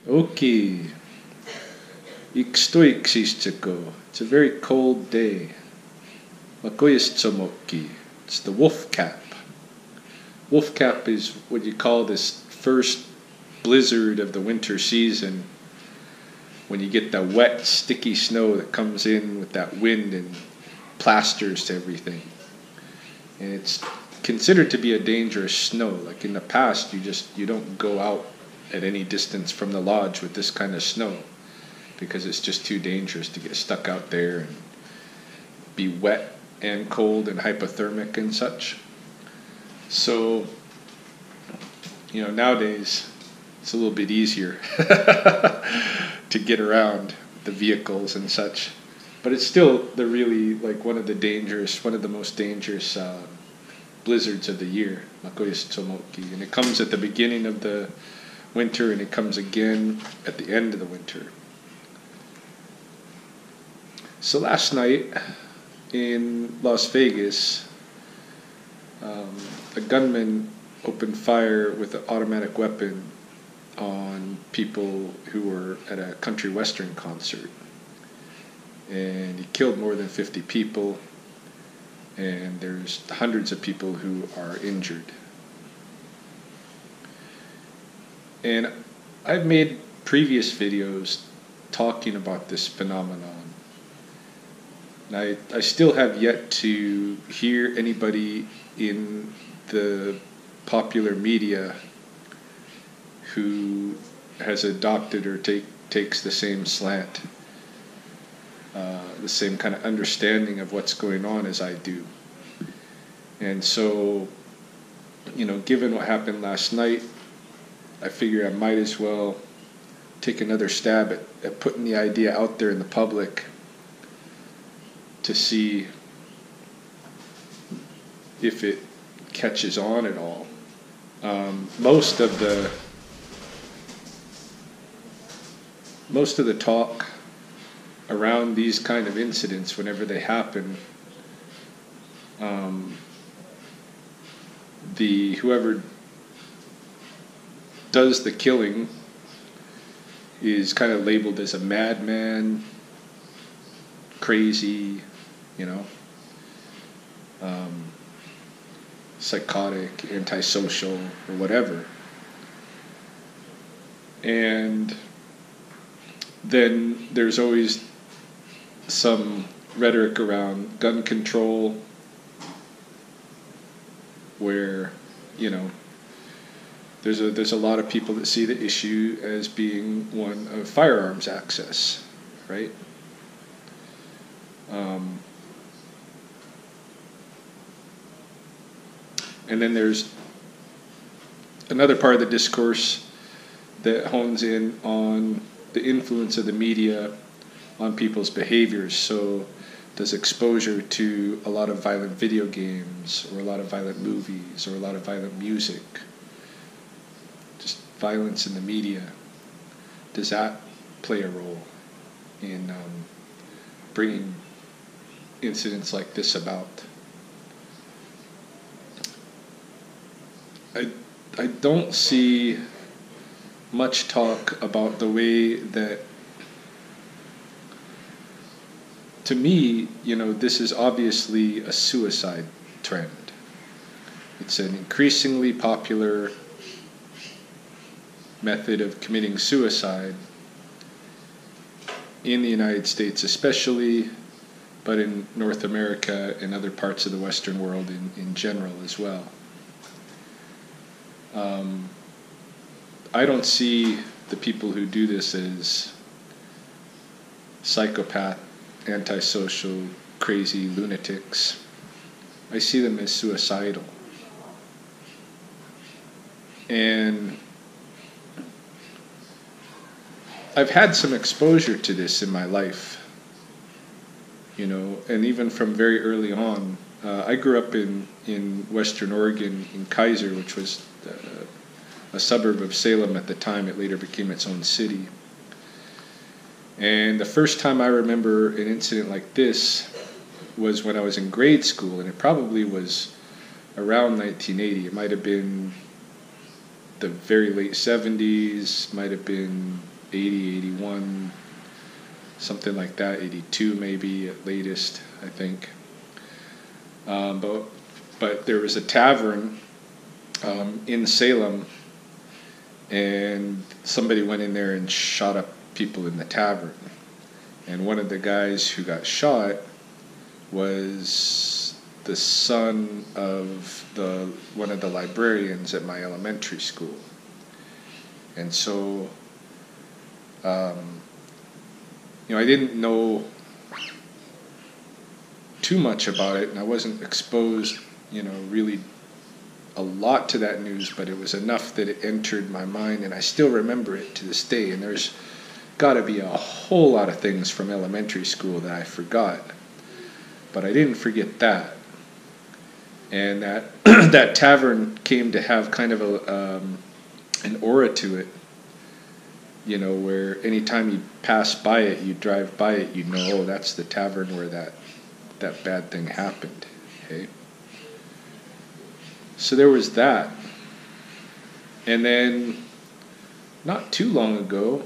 Okay, ikstoiksistiko. It's a very cold day. Makoyistsomoki. It's the wolf cap. Wolf cap is what you call this first blizzard of the winter season when you get that wet, sticky snow that comes in with that wind and plasters to everything. And it's considered to be a dangerous snow. Like in the past, you don't go out at any distance from the lodge with this kind of snow because it's just too dangerous to get stuck out there and be wet and cold and hypothermic and such. So, nowadays it's a little bit easier to get around the vehicles and such. But it's still one of the most dangerous blizzards of the year, Makoyas Tsumoki. And it comes at the beginning of the winter and it comes again at the end of the winter. So last night in Las Vegas, a gunman opened fire with an automatic weapon on people who were at a country western concert. And he killed more than 50 people, and there's hundreds of people who are injured. And I've made previous videos talking about this phenomenon. And I still have yet to hear anybody in the popular media who has adopted or takes the same slant, the same kind of understanding of what's going on as I do. And so, given what happened last night, I figure I might as well take another stab at putting the idea out there in the public to see if it catches on at all. Most of the talk around these kind of incidents, whenever they happen, whoever does the killing is kind of labeled as a madman, crazy, psychotic, antisocial, or whatever. And then there's always some rhetoric around gun control where, there's a lot of people that see the issue as being one of firearms access, right? And then there's another part of the discourse that hones in on the influence of the media on people's behaviors. So does exposure to a lot of violent video games or a lot of violent movies or a lot of violent music, just violence in the media, does that play a role in bringing incidents like this about? I don't see much talk about the way that, to me, this is obviously a suicide trend. It's an increasingly popular method of committing suicide in the United States especially, but in North America and other parts of the Western world in general as well. I don't see the people who do this as psychopath, antisocial, crazy lunatics. I see them as suicidal. And I've had some exposure to this in my life, and even from very early on. I grew up in Western Oregon, in Kaiser, which was a suburb of Salem at the time. It later became its own city. And the first time I remember an incident like this was when I was in grade school, and it probably was around 1980. It might have been the very late 70s, might have been 80, 81, something like that, 82 maybe at latest, I think. But there was a tavern in Salem, and somebody went in there and shot up people in the tavern. And one of the guys who got shot was the son of one of the librarians at my elementary school. And so, I didn't know too much about it, and I wasn't exposed, really a lot to that news, but it was enough that it entered my mind, and I still remember it to this day. And there's got to be a whole lot of things from elementary school that I forgot, but I didn't forget that. And that that tavern came to have kind of an aura to it, where anytime you pass by it, you drive by it, oh, that's the tavern where that bad thing happened. Okay. So there was that. And then not too long ago,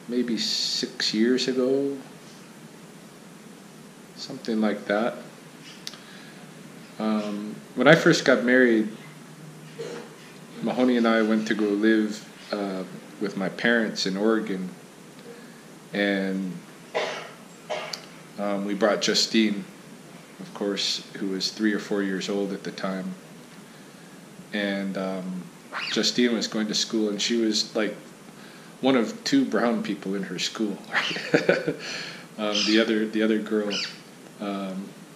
maybe 6 years ago, something like that, when I first got married, Mahoney and I went to go live with my parents in Oregon, and we brought Justine, of course, who was 3 or 4 years old at the time. And Justine was going to school, and she was like one of 2 brown people in her school. The other girl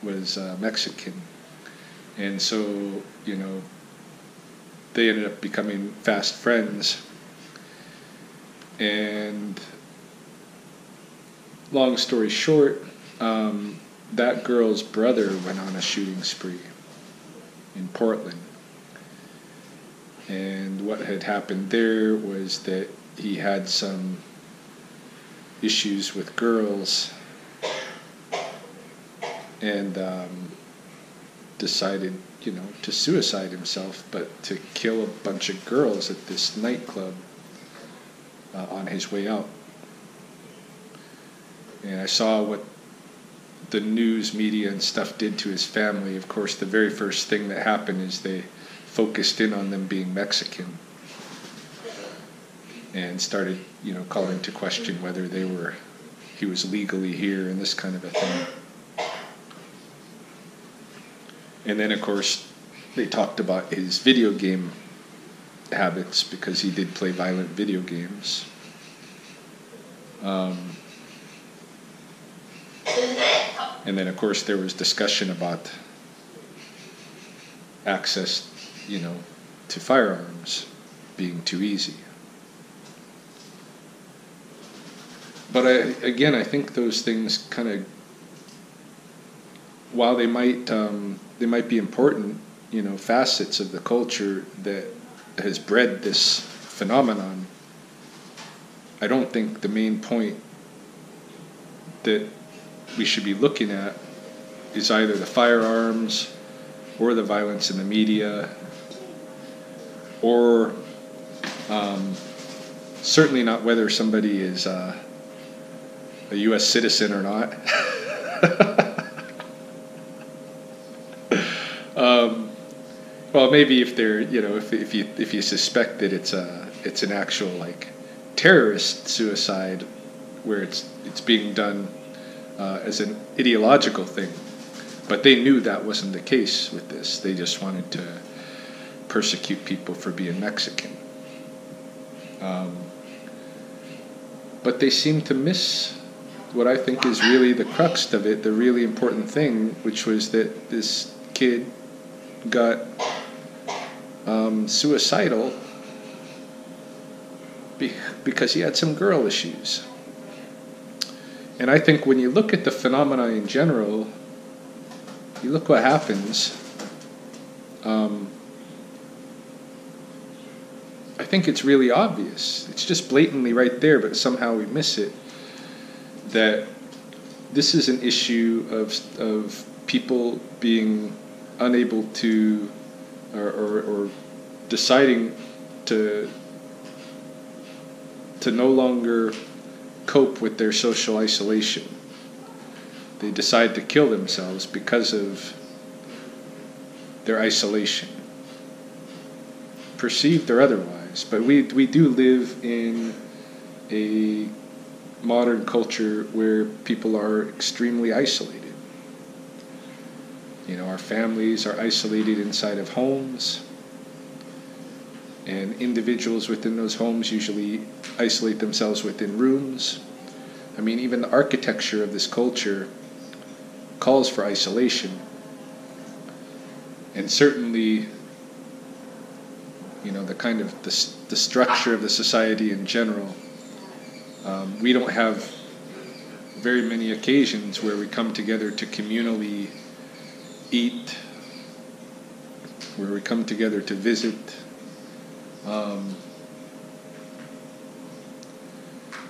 was Mexican, and so they ended up becoming fast friends. And long story short, that girl's brother went on a shooting spree in Portland. And what had happened there was that he had some issues with girls, and decided, to suicide himself, but to kill a bunch of girls at this nightclub on his way out. And I saw what the news media and stuff did to his family. Of course, the very first thing that happened is they focused in on them being Mexican and started, calling to question whether he was legally here and this kind of a thing. And then, of course, they talked about his video game habits, because he did play violent video games. And then, of course, there was discussion about access, to firearms being too easy. But I think those things kind of, while they might be important, facets of the culture that has bred this phenomenon, I don't think the main point that we should be looking at is either the firearms or the violence in the media, or certainly not whether somebody is a U.S. citizen or not. Well, maybe if they're, if you suspect that it's an actual terrorist suicide, where it's being done as an ideological thing. But they knew that wasn't the case with this. They just wanted to persecute people for being Mexican. But they seem to miss what I think is really the crux of it, the really important thing, which was that this kid got suicidal because he had some girl issues. And I think when you look at the phenomena in general, you look what happens. I think it's really obvious. It's just blatantly right there, but somehow we miss it. That this is an issue of people being unable to, or deciding to to no longer cope with their social isolation. They decide to kill themselves because of their isolation, perceived or otherwise. But we do live in a modern culture where people are extremely isolated. You know, our families are isolated inside of homes, and individuals within those homes usually isolate themselves within rooms. I mean, even the architecture of this culture calls for isolation. And certainly, you know, the kind of the structure of the society in general, we don't have very many occasions where we come together to communally eat, where we come together to visit.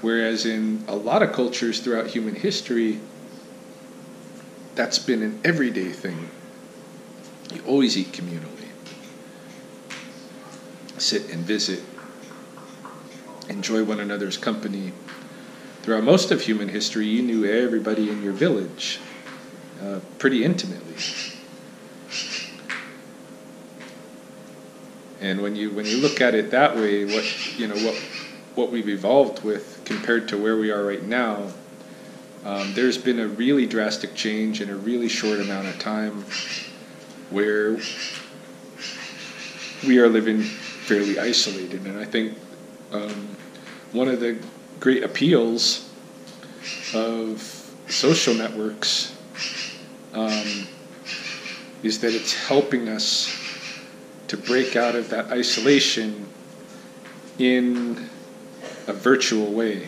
Whereas in a lot of cultures throughout human history, that's been an everyday thing. You always eat communally. Sit and visit. Enjoy one another's company. Throughout most of human history, you knew everybody in your village pretty intimately. And when you look at it that way, what we've evolved with compared to where we are right now, there's been a really drastic change in a really short amount of time, where we are living fairly isolated. And I think one of the great appeals of social networks is that it's helping us to break out of that isolation in a virtual way.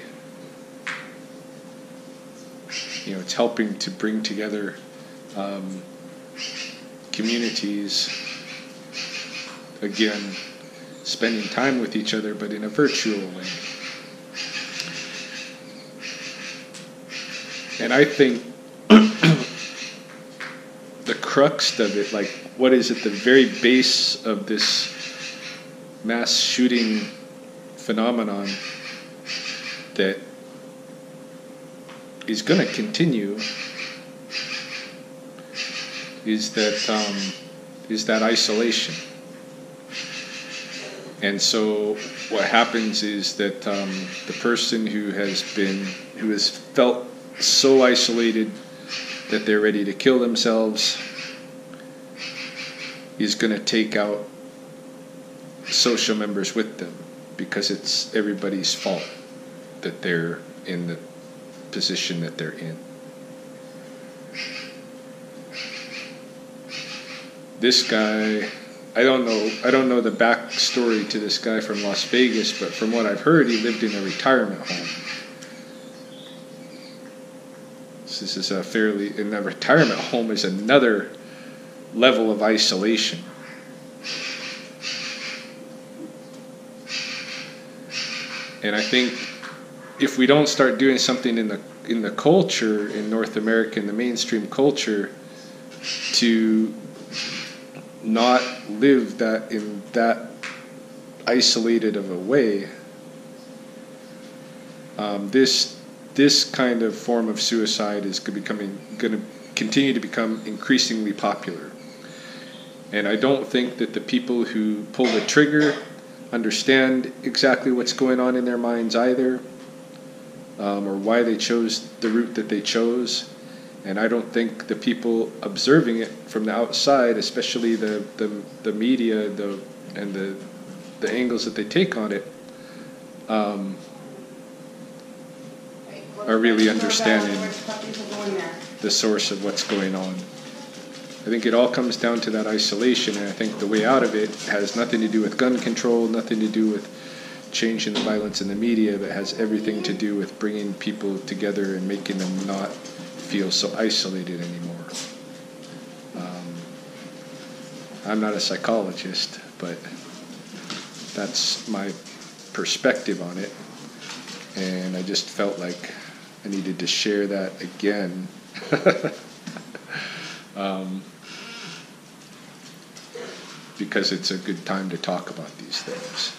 You know, it's helping to bring together communities, again, spending time with each other, but in a virtual way. And I think the crux of it, like what is at the very base of this mass shooting phenomenon that is going to continue, is that isolation. And so what happens is that the person who has felt so isolated that they're ready to kill themselves is going to take out social members with them, because it's everybody's fault that they're in the position that they're in. This guy, I don't know the backstory to this guy from Las Vegas, but from what I've heard, he lived in a retirement home. So this is and a retirement home is another level of isolation. And I think if we don't start doing something in the culture in North America, in the mainstream culture, to not live in that isolated of a way, this kind of form of suicide is going to continue to become increasingly popular. And I don't think that the people who pull the trigger understand exactly what's going on in their minds either, or why they chose the route that they chose. And I don't think the people observing it from the outside, especially the media and the angles that they take on it, are really understanding the source of what's going on. I think it all comes down to that isolation, and I think the way out of it has nothing to do with gun control, nothing to do with changing the violence in the media, but has everything to do with bringing people together and making them not feel so isolated anymore. I'm not a psychologist, but that's my perspective on it, and I just felt like I needed to share that again. Because it's a good time to talk about these things.